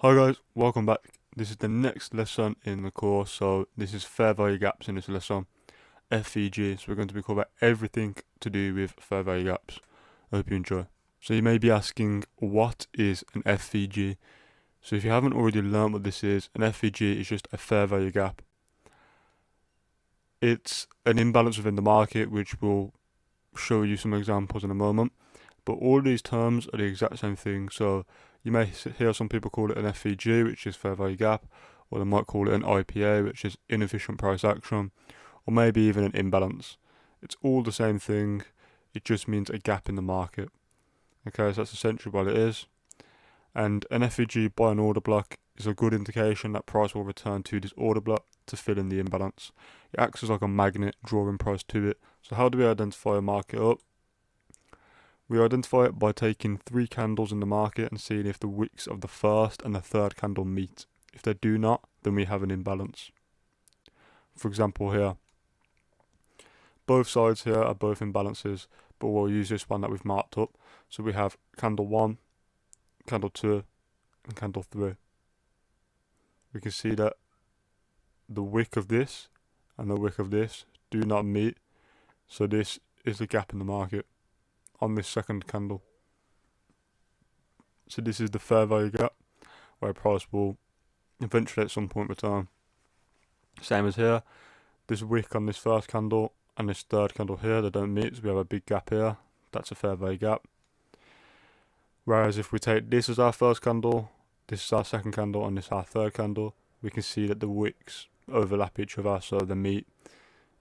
Hi guys, welcome back. This is the next lesson in the course, so this is fair value gaps in this lesson, FVGs. So we're going to be covering about everything to do with fair value gaps. I hope you enjoy. So you may be asking, what is an FVG? So if you haven't already learned what this is, an FVG is just a fair value gap. It's an imbalance within the market, which we'll show you some examples in a moment. But all these terms are the exact same thing. So you may hear some people call it an FVG, which is fair value gap, or they might call it an IPA, which is inefficient price action, or maybe even an imbalance. It's all the same thing. It just means a gap in the market. Okay, so that's essentially what it is. And an FVG by an order block is a good indication that price will return to this order block to fill in the imbalance. It acts as like a magnet, drawing price to it. So how do we identify a market up? We identify it by taking 3 candles in the market and seeing if the wicks of the first and the third candle meet. If they do not, then we have an imbalance. For example here, both sides here are both imbalances, but we'll use this one that we've marked up. So we have candle 1, candle 2, and candle 3. We can see that the wick of this and the wick of this do not meet, so this is the gap in the market on this second candle. So this is the fair value gap, where price will eventually at some point return. Same as here, this wick on this first candle and this third candle here, they don't meet, so we have a big gap here. That's a fair value gap. Whereas if we take this as our first candle, this is our second candle, and this is our third candle, we can see that the wicks overlap each other, so they meet,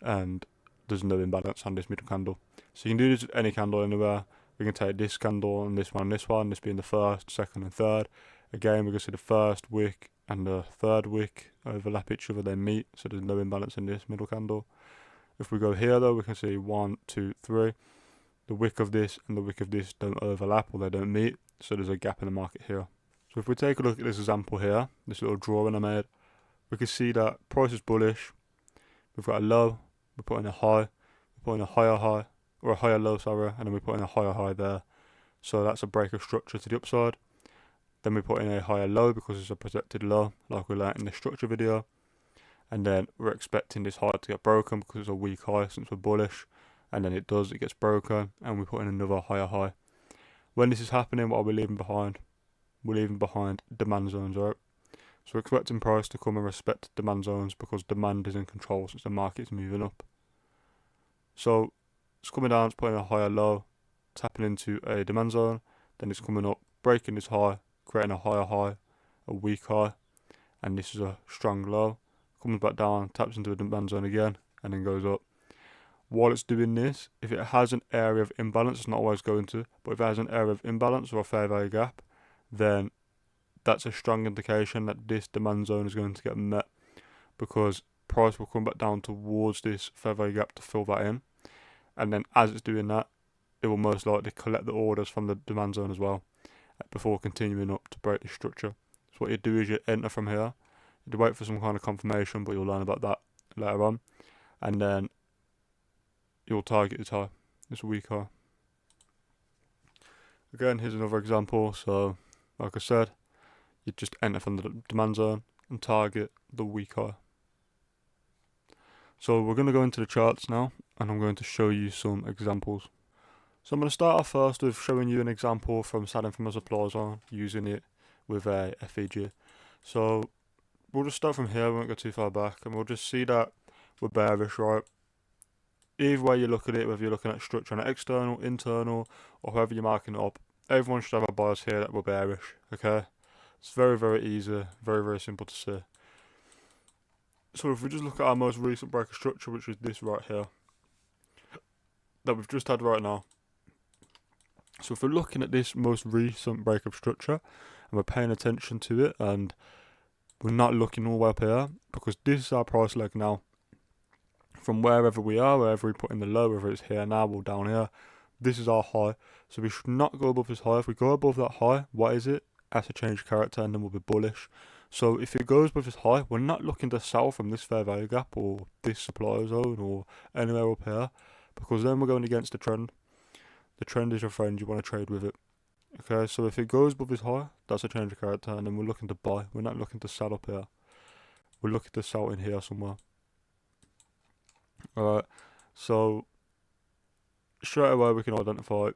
and there's no imbalance on this middle candle. So you can do this with any candle anywhere. We can take this candle and this one, this being the first, second and third. Again, we can see the first wick and the third wick overlap each other, they meet, so there's no imbalance in this middle candle. If we go here though, we can see 1, 2, 3. The wick of this and the wick of this don't overlap, or they don't meet, so there's a gap in the market here. So if we take a look at this example here, this little drawing I made, we can see that price is bullish. We've got a low, we put in a high, we put in a higher high, or a higher low, sorry, and then we put in a higher high there. So that's a break of structure to the upside. Then we put in a higher low because it's a protected low, like we learnt in the structure video. And then we're expecting this high to get broken because it's a weak high since we're bullish. And then it does, it gets broken, and we put in another higher high. When this is happening, what are we leaving behind? We're leaving behind demand zones, right? So we're expecting price to come and respect demand zones because demand is in control since the market's moving up. So it's coming down, it's putting a higher low, tapping into a demand zone, then it's coming up, breaking this high, creating a higher high, a weak high, and this is a strong low, comes back down, taps into a demand zone again, and then goes up. While it's doing this, if it has an area of imbalance, it's not always going to, but if it has an area of imbalance or a fair value gap, then that's a strong indication that this demand zone is going to get met, because price will come back down towards this fair value gap to fill that in, and then as it's doing that, it will most likely collect the orders from the demand zone as well before continuing up to break the structure. So what you do is you enter from here, you wait for some kind of confirmation, but you'll learn about that later on, and then you'll target this high, this weak high. Again, here's another example. So like I said, you just enter from the demand zone and target the weak high. So we're going to go into the charts now, and I'm going to show you some examples. So I'm going to start off first with showing you an example from selling from a supply zone, using it with a FVG. So we'll just start from here, we won't go too far back, and we'll just see that we're bearish, right? Either way you look at it, whether you're looking at structure on an external, internal, or however you're marking it up, everyone should have a bias here that we're bearish, okay? It's very, very easy, very, very simple to see. So if we just look at our most recent break of structure, which is this right here, that we've just had right now. So if we're looking at this most recent break of structure, and we're paying attention to it, and we're not looking all the way up here, because this is our price leg now. From wherever we are, wherever we put in the low, whether it's here now or down here, this is our high. So we should not go above this high. If we go above that high, what is it? It has to change character, and then we'll be bullish. So if it goes above this high, we're not looking to sell from this fair value gap or this supply zone or anywhere up here, because then we're going against the trend. The trend is your friend, you want to trade with it. Okay, so if it goes above this high, that's a change of character, and then we're looking to buy. We're not looking to sell up here. We're looking to sell in here somewhere. Alright, so straight away we can identify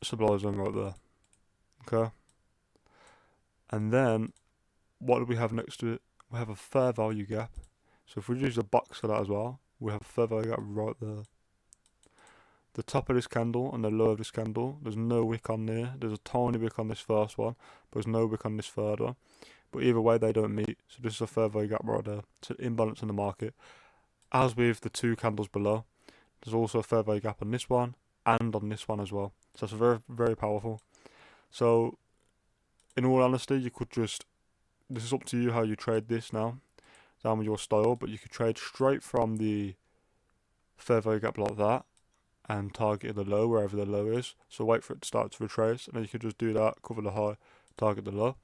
supply zone right there. Okay, and then what do we have next to it? We have a fair value gap. So if we use a box for that as well, we have a fair value gap right there. The top of this candle and the low of this candle, there's no wick on there. There's a tiny wick on this first one, but there's no wick on this third one. But either way, they don't meet. So this is a fair value gap right there. It's an imbalance in the market. As with the two candles below, there's also a fair value gap on this one and on this one as well. So that's very, very powerful. So in all honesty, you could just, this is up to you how you trade this now, down with your style, but you could trade straight from the fair value gap like that and target the low wherever the low is. So wait for it to start to retrace, and then you could just do that, cover the high, target the low.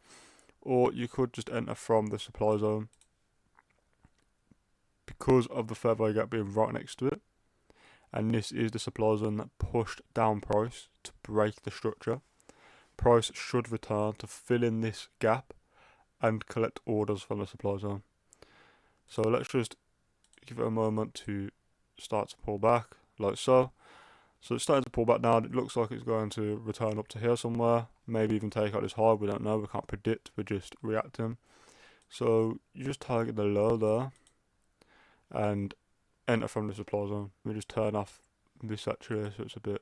Or you could just enter from the supply zone because of the fair value gap being right next to it. And this is the supply zone that pushed down price to break the structure. Price should return to fill in this gap and collect orders from the supply zone. So let's just give it a moment to start to pull back, like so. So it's starting to pull back now. It looks like it's going to return up to here somewhere, maybe even take out this high. We don't know, we can't predict, we're just reacting. So you just target the low there and enter from the supply zone. We just turn off this actually so it's a bit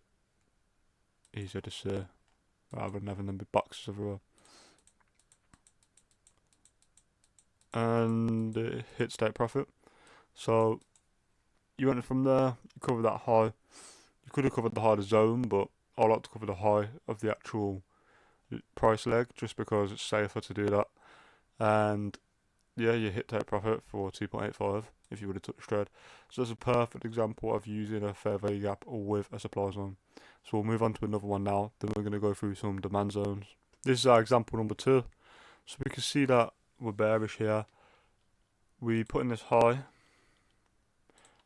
easier to see rather than having them big boxes everywhere. And it hits take profit. So you enter from there, you cover that high. You could have covered the high of the zone, but I like to cover the high of the actual price leg just because it's safer to do that. And yeah, you hit take profit for 2.85 if you would have took the trade. So that's a perfect example of using a fair value gap with a supply zone. So we'll move on to another one now. Then we're going to go through some demand zones. This is our example number 2. So we can see that we're bearish here. We put in this high.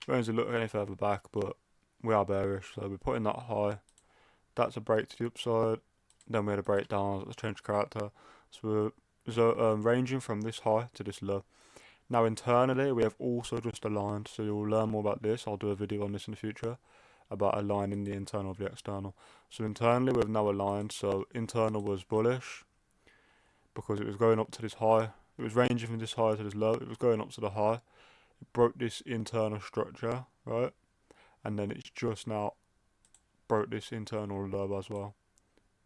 We don't look any further back, but we are bearish. So we put in that high. That's a break to the upside. Then we had a breakdown. Let's change character. So we're ranging from this high to this low. Now internally we have also just aligned, so you'll learn more about this. I'll do a video on this in the future about aligning the internal with the external. So internally we've now aligned, so internal was bullish because it was going up to this high. It was ranging from this high to this low. It was going up to the high. It broke this internal structure, right? And then it's just now broke this internal low as well,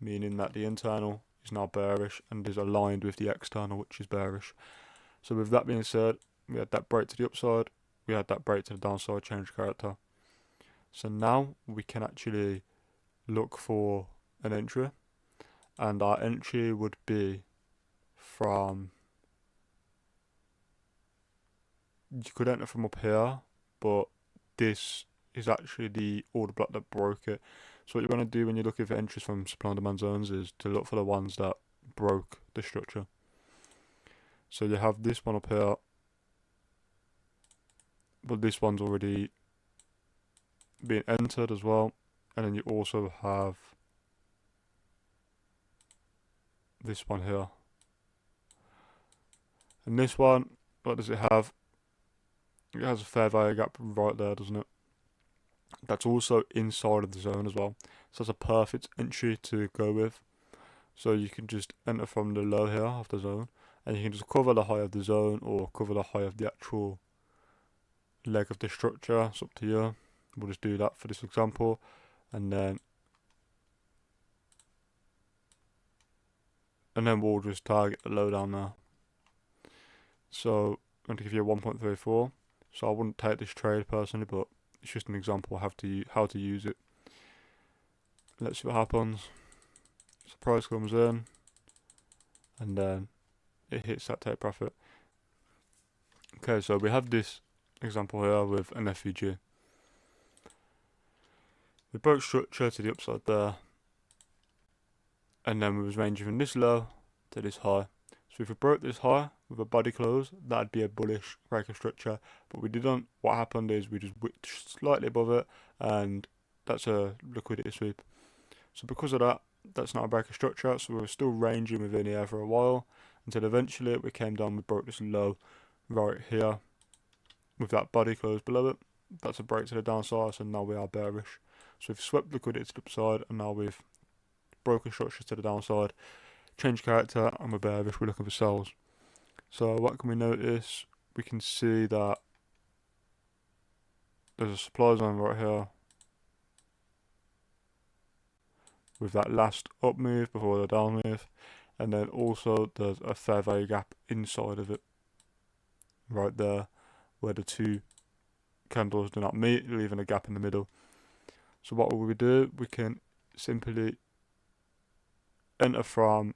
meaning that the internal is now bearish and is aligned with the external, which is bearish. So with that being said, we had that break to the upside, we had that break to the downside, change character. So now we can actually look for an entry, and our entry would be from, you could enter from up here, but this is actually the order block that broke it. So what you want to do when you're looking for entries from supply and demand zones is to look for the ones that broke the structure. So you have this one up here, but this one's already been entered as well. And then you also have this one here. And this one, what does it have? It has a fair value gap right there, doesn't it? That's also inside of the zone as well. So that's a perfect entry to go with. So you can just enter from the low here of the zone, and you can just cover the high of the zone or cover the high of the actual leg of the structure. It's up to you. We'll just do that for this example, and then we'll just target the low down there. So I'm going to give you a 1.34. So I wouldn't take this trade personally, but it's just an example of how to use it. Let's see what happens. So price comes in, and then it hits that take profit. Okay, so we have this example here with an FVG. We broke structure to the upside there, and then we was ranging from this low to this high. So if we broke this high with a body close, that'd be a bullish break of structure, but we didn't. What happened is we just wicked slightly above it, and that's a liquidity sweep. So because of that, that's not a break of structure, so we were still ranging within here for a while, until eventually we came down, we broke this low right here, with that body closed below it. That's a break to the downside, so now we are bearish. So we've swept liquidity to the upside, and now we've broken structures to the downside, changed character, and we're bearish, we're looking for sells. So what can we notice? We can see that there's a supply zone right here, with that last up move before the down move, and then also there's a fair value gap inside of it, right there, where the two candles do not meet, leaving a gap in the middle. So what will we do? We can simply enter from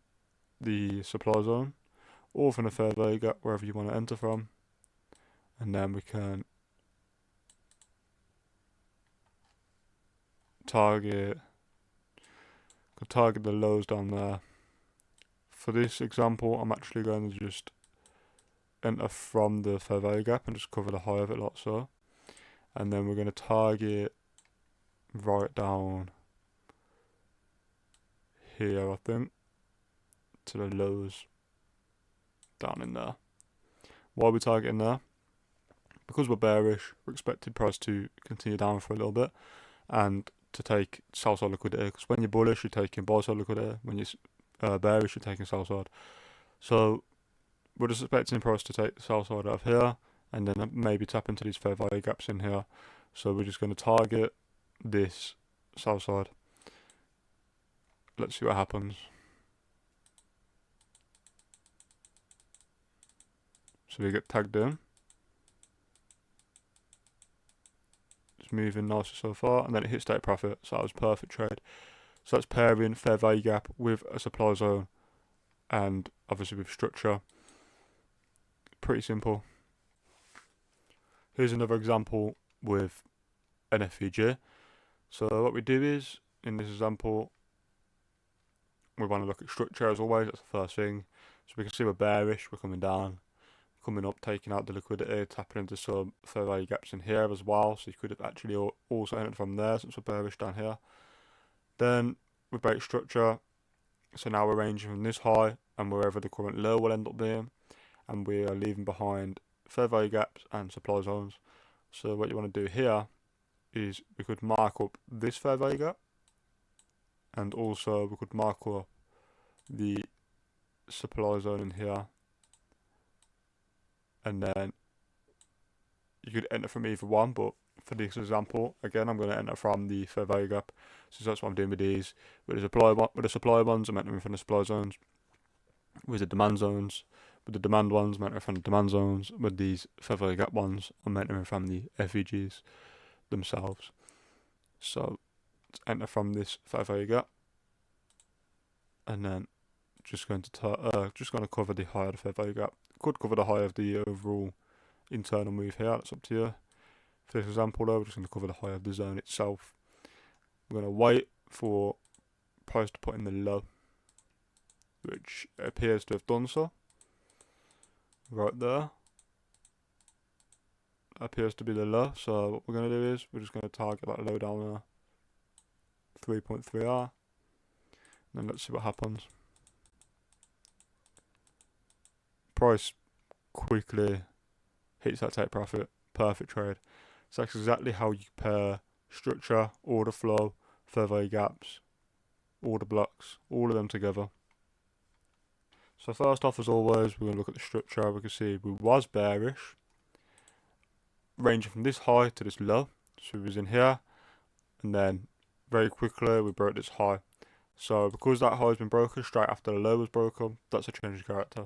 the supply zone, or from the fair value gap, wherever you want to enter from, and then we can target the lows down there. For this example, I'm actually going to just enter from the fair value gap and just cover the high of it like so, and then we're going to target right down here, I think, to the lows down in there. Why are we targeting there? Because we're bearish, we're expecting price to continue down for a little bit and to take sell side liquidity, because when you're bullish you're taking buy side liquidity, when you're bearish you're taking sell side. So we're just expecting price to take the sell side out of here and then maybe tap into these fair value gaps in here. So we're just going to target this sell side. Let's see what happens. So we get tagged in. It's moving nicely so far, and then it hits take profit, so that was perfect trade. So that's pairing fair value gap with a supply zone and obviously with structure. Pretty simple. Here's another example with an FVG. So what we do is, in this example, we want to look at structure as always, that's the first thing. So we can see we're bearish, we're coming down, coming up, taking out the liquidity, tapping into some fair value gaps in here as well. So you could have actually also entered from there since we're bearish down here. Then we break structure, so now we're ranging from this high and wherever the current low will end up being, and we are leaving behind fair value gaps and supply zones. So what you want to do here is we could mark up this fair value gap, and also we could mark up the supply zone in here, and then you could enter from either one, but for this example, again, I'm going to enter from the fair value gap, so that's what I'm doing with these. With the supply ones, I'm entering from the supply zones. With the demand zones, with the demand ones, I'm entering from the demand zones. With these fair value gap ones, I'm entering from the FVGs themselves. So let's enter from this fair value gap, and then just going to cover the high of the fair value gap. Could cover the high of the overall internal move here, that's up to you. For this example though, we're just going to cover the high of the zone itself. We're going to wait for price to put in the low, which appears to have done so. Right there. That appears to be the low, so what we're going to do is we're just going to target that low down there, 3.3R, and then let's see what happens. Price quickly hits that take profit, perfect trade. So that's exactly how you pair structure, order flow, fair value gaps, order blocks, all of them together. So first off, as always, we're going to look at the structure. We can see we was bearish, ranging from this high to this low. So we was in here, and then very quickly we broke this high. So because that high has been broken straight after the low was broken, that's a change of character.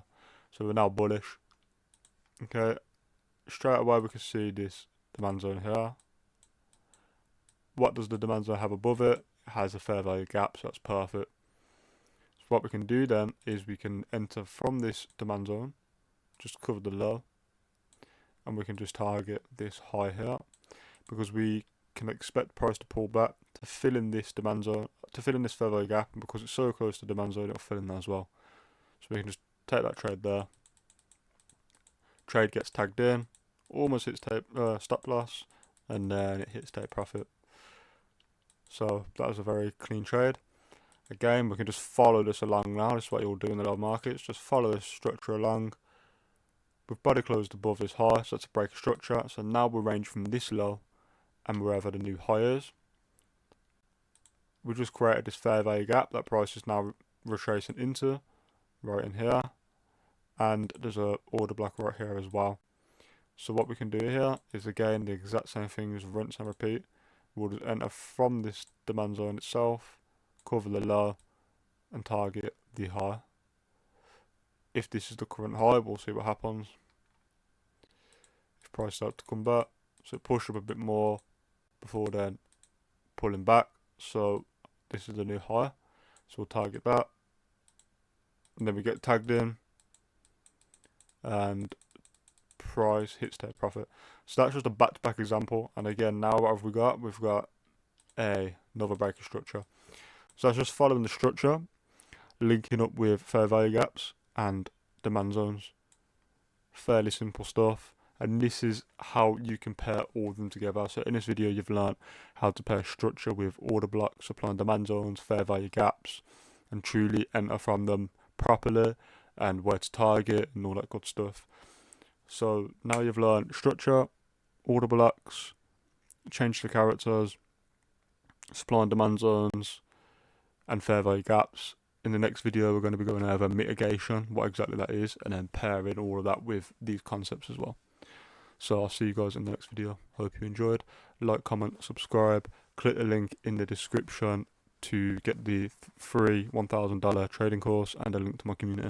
So we're now bullish. Okay, straight away we can see this demand zone here. What does the demand zone have above it? It has a fair value gap, so that's perfect. So what we can do then is we can enter from this demand zone, just cover the low, and we can just target this high here, because we can expect price to pull back to fill in this demand zone, to fill in this fair value gap, and because it's so close to the demand zone, it'll fill in there as well. So we can just take that trade there. Trade gets tagged in, almost hits stop loss, and then it hits take profit. So that was a very clean trade. Again, we can just follow this along now. This is what you'll do in the low markets. Just follow this structure along. We've body closed above this high, so that's a break of structure. So now we'll range from this low and wherever the new high is. We just created this fair value gap that price is now retracing into, right in here. And there's a order block right here as well. So what we can do here is again the exact same thing as rinse and repeat. We'll just enter from this demand zone itself, cover the low, and target the high. If this is the current high, we'll see what happens. If price starts to come back, so push up a bit more before then pulling back. So this is the new high, so we'll target that, and then we get tagged in, and price hits take profit. So that's just a back-to-back example. And again, now what have we got? We've got another breaker structure. So that's just following the structure, linking up with fair value gaps and demand zones. Fairly simple stuff. And this is how you can pair all of them together. So in this video, you've learned how to pair structure with order blocks, supply and demand zones, fair value gaps, and truly enter from them properly, and where to target and all that good stuff. So now you've learned structure, order blocks, change the characters, supply and demand zones, and fair value gaps. In the next video, we're going to be going over mitigation, what exactly that is, and then pairing all of that with these concepts as well. So I'll see you guys in the next video. Hope you enjoyed. Like, comment, subscribe. Click the link in the description to get the free $1,000 trading course and a link to my community.